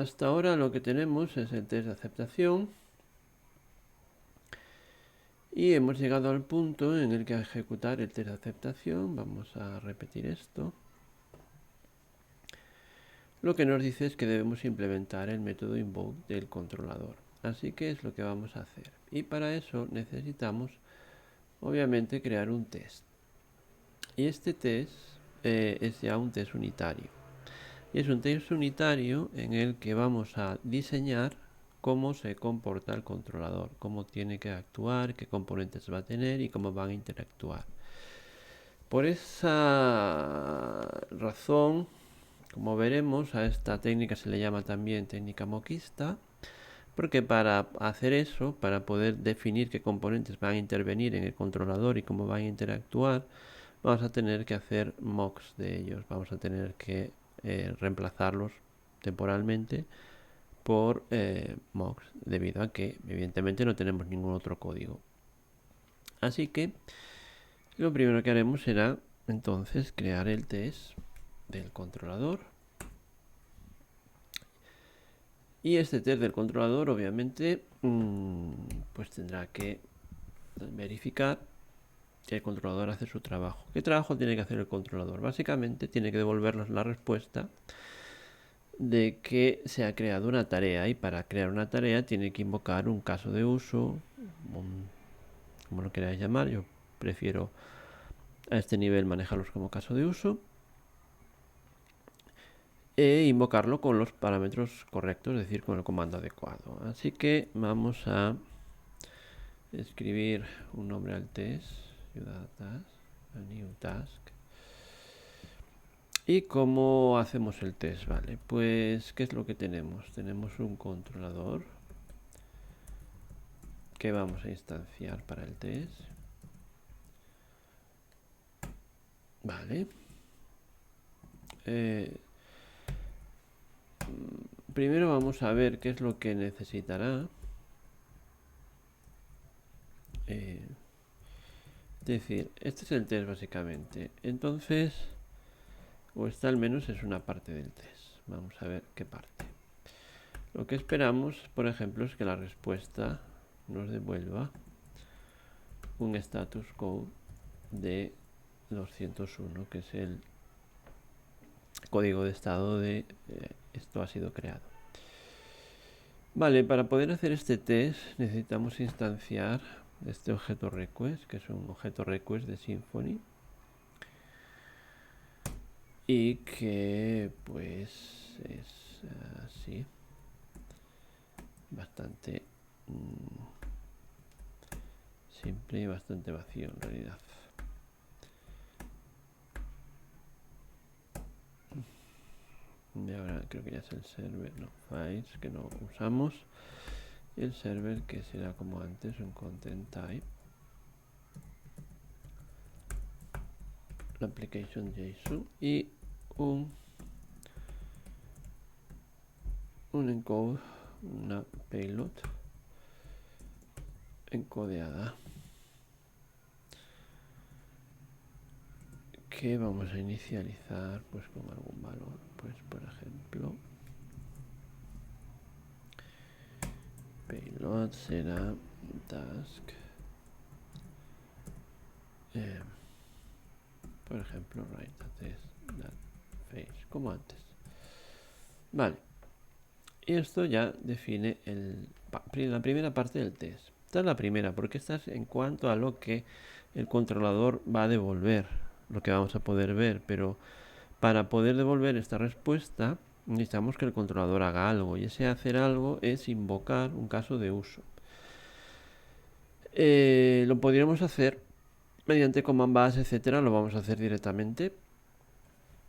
hasta ahora lo que tenemos es el test de aceptación. Y hemos llegado al punto en el que a ejecutar el test de aceptación, vamos a repetir esto. Lo que nos dice es que debemos implementar el método invoke del controlador. Así que es lo que vamos a hacer. Y para eso necesitamos, obviamente, crear un test. Y este test es ya un test unitario. Y es un test unitario en el que vamos a diseñar cómo se comporta el controlador, cómo tiene que actuar, qué componentes va a tener y cómo van a interactuar. Por esa razón, como veremos, a esta técnica se le llama también técnica moquista, porque para hacer eso, para poder definir qué componentes van a intervenir en el controlador y cómo van a interactuar, vamos a tener que hacer mocks de ellos, vamos a tener que reemplazarlos temporalmente por mocks, debido a que evidentemente no tenemos ningún otro código. Así que lo primero que haremos será entonces crear el test del controlador. Y este test del controlador obviamente pues tendrá que verificar que el controlador hace su trabajo. ¿Qué trabajo tiene que hacer el controlador? Básicamente tiene que devolvernos la respuesta de que se ha creado una tarea, y para crear una tarea tiene que invocar un caso de uso, como lo queráis llamar. Yo prefiero a este nivel manejarlos como caso de uso, e invocarlo con los parámetros correctos, es decir, con el comando adecuado. Así que vamos a escribir un nombre al test, a new task. ¿Y cómo hacemos el test? Vale, pues ¿qué es lo que tenemos? Tenemos un controlador que vamos a instanciar para el test. Vale. Primero vamos a ver qué es lo que necesitará. Es decir, este es el test básicamente. Entonces, o esta al menos es una parte del test. Vamos a ver qué parte. Lo que esperamos, por ejemplo, es que la respuesta nos devuelva un status code de 201, que es el código de estado de esto ha sido creado. Vale, para poder hacer este test necesitamos instanciar este objeto request, que es un objeto request de Symfony, y que pues es así, bastante simple y bastante vacío en realidad. Y ahora creo que ya es el server, no, files, que no usamos. Y el server, que será como antes, un content type, la application JSON y un encode, una payload encodeada, que vamos a inicializar pues con algún valor, pues por ejemplo payload será task, por ejemplo write a test that face, como antes. Vale, y esto ya define la primera parte del test. Esta es la primera, porque esta es en cuanto a lo que el controlador va a devolver, lo que vamos a poder ver, pero para poder devolver esta respuesta necesitamos que el controlador haga algo, y ese hacer algo es invocar un caso de uso. Lo podríamos hacer mediante command base, etcétera, lo vamos a hacer directamente.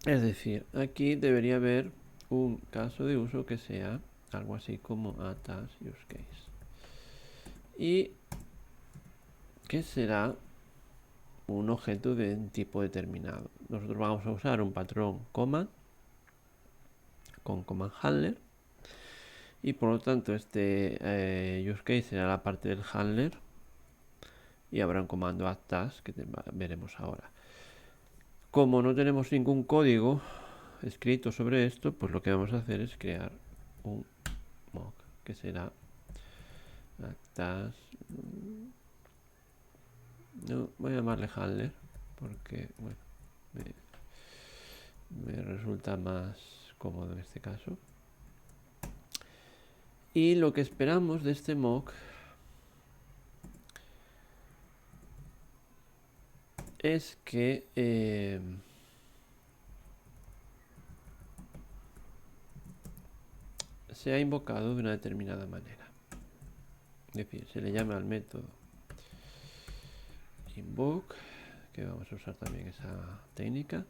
Es decir, aquí debería haber un caso de uso que sea algo así como task use case, y que será un objeto de un tipo determinado. Nosotros vamos a usar un patrón command con command handler, y por lo tanto este use case será la parte del handler, y habrá un comando add task que veremos ahora. Como no tenemos ningún código escrito sobre esto, pues lo que vamos a hacer es crear un mock que será actas. No, voy a llamarle handler porque bueno, me resulta más cómodo en este caso. Y lo que esperamos de este mock es que sea invocado de una determinada manera. Es decir, se le llama al método invoke, que vamos a usar también esa técnica,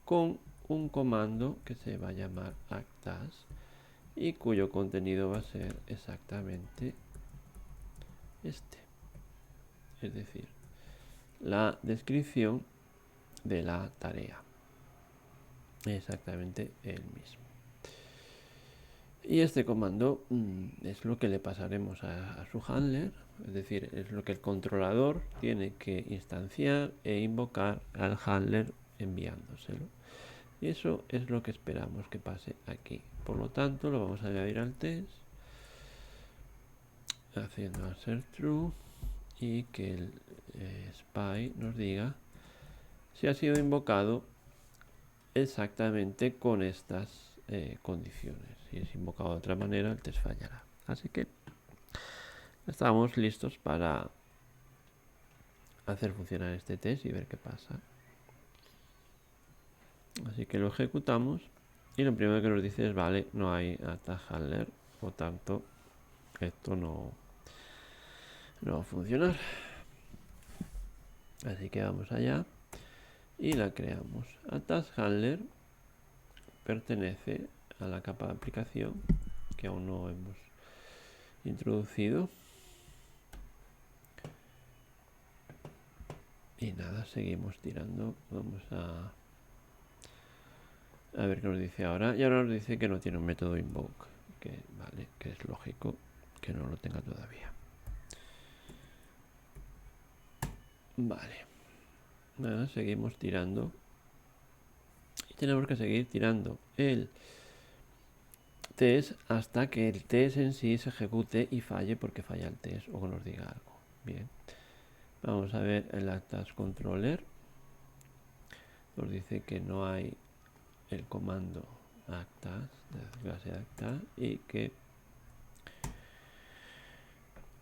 con un comando que se va a llamar actas y cuyo contenido va a ser exactamente este. Es decir, la descripción de la tarea. Exactamente el mismo. Y este comando es lo que le pasaremos a su handler, es decir, es lo que el controlador tiene que instanciar e invocar al handler enviándoselo. Y eso es lo que esperamos que pase aquí. Por lo tanto, lo vamos a añadir al test, haciendo answer true, y que el spy nos diga si ha sido invocado exactamente con estas condiciones. Si es invocado de otra manera, el test fallará. Así que estamos listos para hacer funcionar este test y ver qué pasa. Así que lo ejecutamos y lo primero que nos dice es vale, no hay attack handler, por tanto esto no va a funcionar. Así que vamos allá y la creamos. Attack handler pertenece a la capa de aplicación que aún no hemos introducido. Y nada, seguimos tirando. Vamos a ver qué nos dice ahora. Y ahora nos dice que no tiene un método invoke. Que vale, que es lógico que no lo tenga todavía. Vale. Nada, seguimos tirando. Y tenemos que seguir tirando el test hasta que el test en sí se ejecute y falle porque falla el test o nos diga algo. Bien. Vamos a ver el actas controller. Nos dice que no hay el comando actas de la clase acta y que,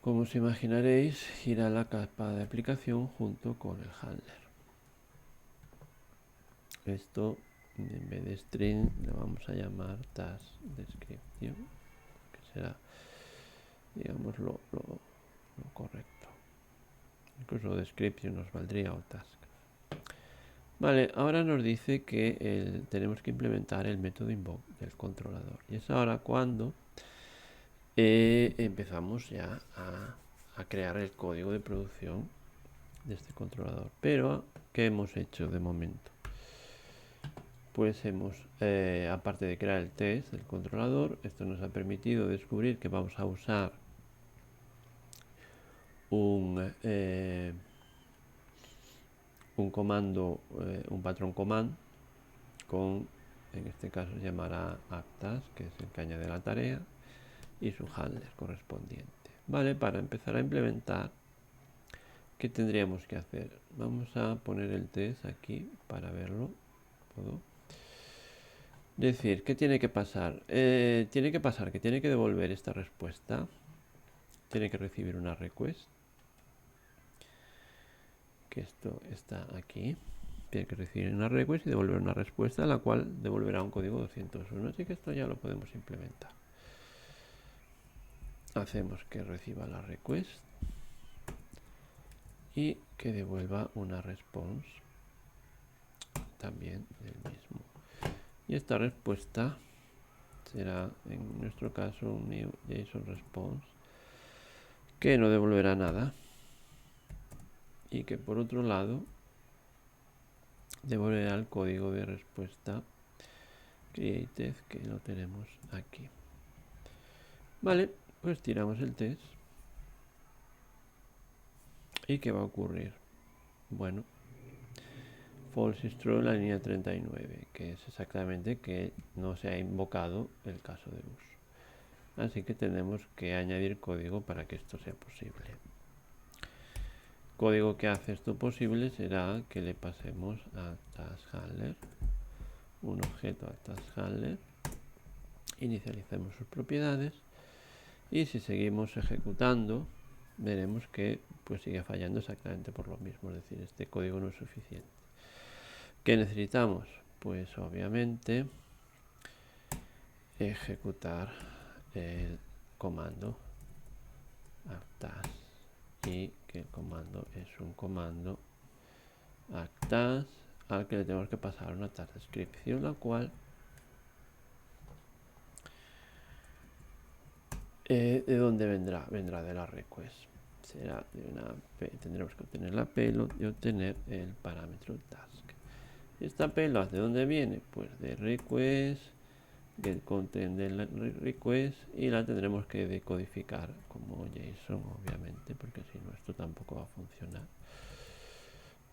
como os imaginaréis, gira la capa de aplicación junto con el handler. Esto en vez de string lo vamos a llamar task description, que será, digamos, lo correcto. Incluso description nos valdría o task. Vale, ahora nos dice que tenemos que implementar el método invoke del controlador. Y es ahora cuando empezamos ya a crear el código de producción de este controlador. Pero, ¿qué hemos hecho de momento? Pues hemos, aparte de crear el test del controlador, esto nos ha permitido descubrir que vamos a usar un comando, un patrón command con, en este caso se llamará actas, que es el que añade la tarea, y su handler correspondiente. Vale, para empezar a implementar, ¿qué tendríamos que hacer? Vamos a poner el test aquí para verlo todo. Decir, ¿qué tiene que pasar? Tiene que pasar que tiene que devolver esta respuesta. Tiene que recibir una request. Que esto está aquí. Tiene que recibir una request y devolver una respuesta, la cual devolverá un código 201. Así que esto ya lo podemos implementar. Hacemos que reciba la request y que devuelva una response también del mismo. Y esta respuesta será, en nuestro caso, un new JSON response que no devolverá nada y que por otro lado devolverá el código de respuesta created, que lo tenemos aquí. Vale, pues tiramos el test. ¿Y qué va a ocurrir? Bueno, false is true en la línea 39, que es exactamente que no se ha invocado el caso de uso. así que tenemos que añadir código para que esto sea posible. Código que hace esto posible será que le pasemos a taskHandler un objeto a taskHandler, inicialicemos sus propiedades y si seguimos ejecutando veremos que pues sigue fallando exactamente por lo mismo, es decir, este código no es suficiente. ¿Qué necesitamos? Pues obviamente ejecutar el comando actas y que el comando es un comando actas al que le tenemos que pasar una task descripción, la cual ¿de dónde vendrá? Vendrá de la request. Será de una tendremos que obtener la payload y obtener el parámetro task. ¿Esta payload de dónde viene? Pues de request, get content de la request, y la tendremos que decodificar como JSON, obviamente, porque si no esto tampoco va a funcionar.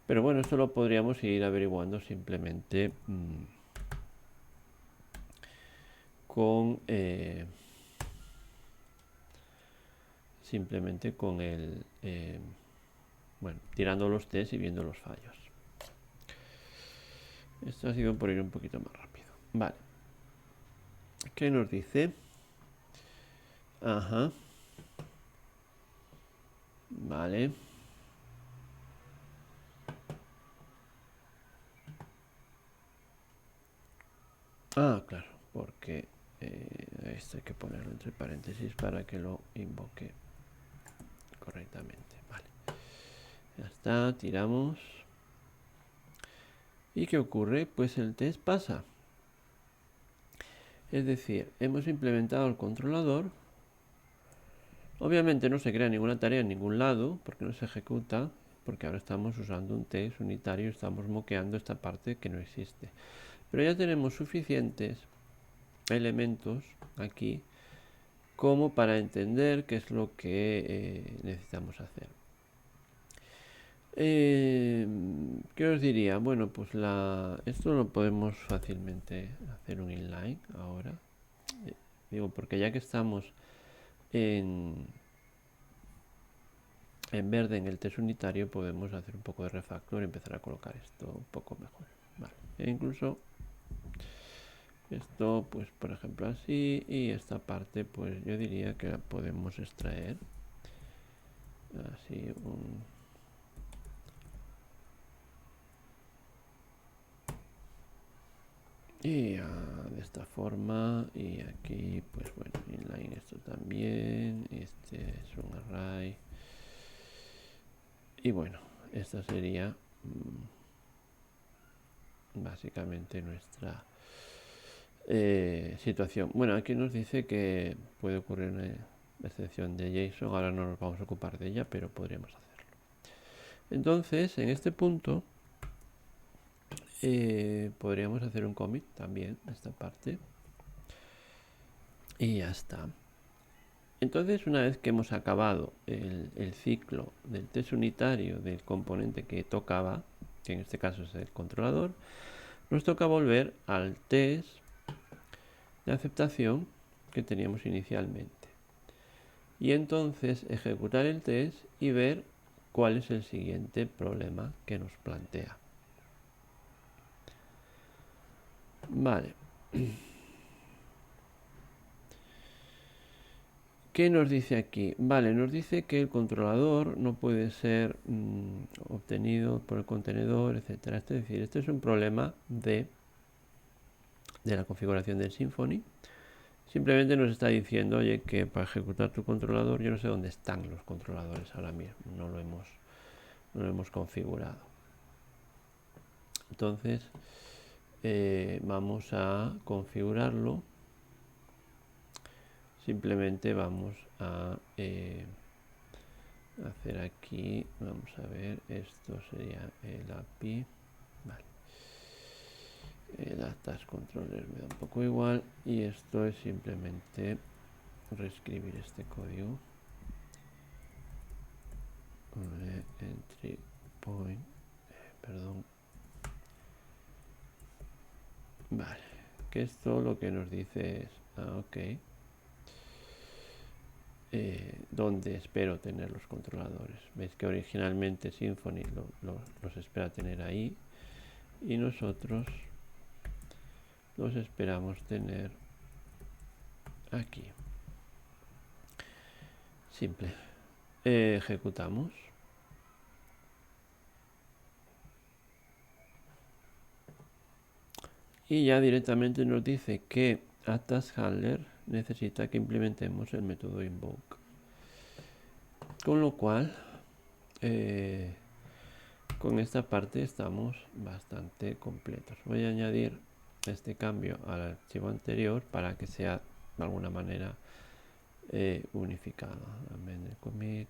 Pero bueno, esto lo podríamos ir averiguando simplemente con el bueno, tirando los tests y viendo los fallos. Esto ha sido por ir un poquito más rápido. Vale. ¿Qué nos dice? Ajá. Vale. Ah, claro, porque esto hay que ponerlo entre paréntesis para que lo invoque correctamente. Vale. Ya está, tiramos. ¿Y qué ocurre? Pues el test pasa. Es decir, hemos implementado el controlador. Obviamente no se crea ninguna tarea en ningún lado, porque no se ejecuta, porque ahora estamos usando un test unitario y estamos moqueando esta parte que no existe. Pero ya tenemos suficientes elementos aquí como para entender qué es lo que necesitamos hacer. ¿Qué os diría? Bueno, pues esto lo podemos fácilmente hacer un inline ahora. Digo, porque ya que estamos en verde en el test unitario, podemos hacer un poco de refactor y empezar a colocar esto un poco mejor. Vale. E incluso esto, pues por ejemplo así, y esta parte, pues yo diría que la podemos extraer así y de esta forma, y aquí pues bueno, inline esto también, este es un array, y bueno, esta sería básicamente nuestra situación. Bueno, aquí nos dice que puede ocurrir una excepción de JSON, ahora no nos vamos a ocupar de ella, pero podríamos hacerlo. Entonces, en este punto podríamos hacer un commit también, esta parte, y ya está. Entonces, una vez que hemos acabado el ciclo del test unitario del componente que tocaba, que en este caso es el controlador, nos toca volver al test de aceptación que teníamos inicialmente. Y entonces ejecutar el test y ver cuál es el siguiente problema que nos plantea. Vale. ¿Qué nos dice aquí? Vale, nos dice que el controlador no puede ser obtenido por el contenedor, etcétera. Es decir, este es un problema de la configuración del Symfony. Simplemente nos está diciendo, oye, que para ejecutar tu controlador, yo no sé dónde están los controladores ahora mismo, no lo hemos configurado. Entonces, vamos a configurarlo. Simplemente vamos a hacer aquí, vamos a ver, esto sería el API, vale. El task controller me da un poco igual y esto es simplemente reescribir este código. Entry point, perdón. Vale, que esto lo que nos dice es, ok, donde espero tener los controladores. Veis que originalmente Symfony los espera tener ahí y nosotros los esperamos tener aquí. Simple. Ejecutamos. Y ya directamente nos dice que AtaskHandler necesita que implementemos el método invoke. Con lo cual, con esta parte estamos bastante completos. Voy a añadir este cambio al archivo anterior para que sea de alguna manera unificado. Amend commit.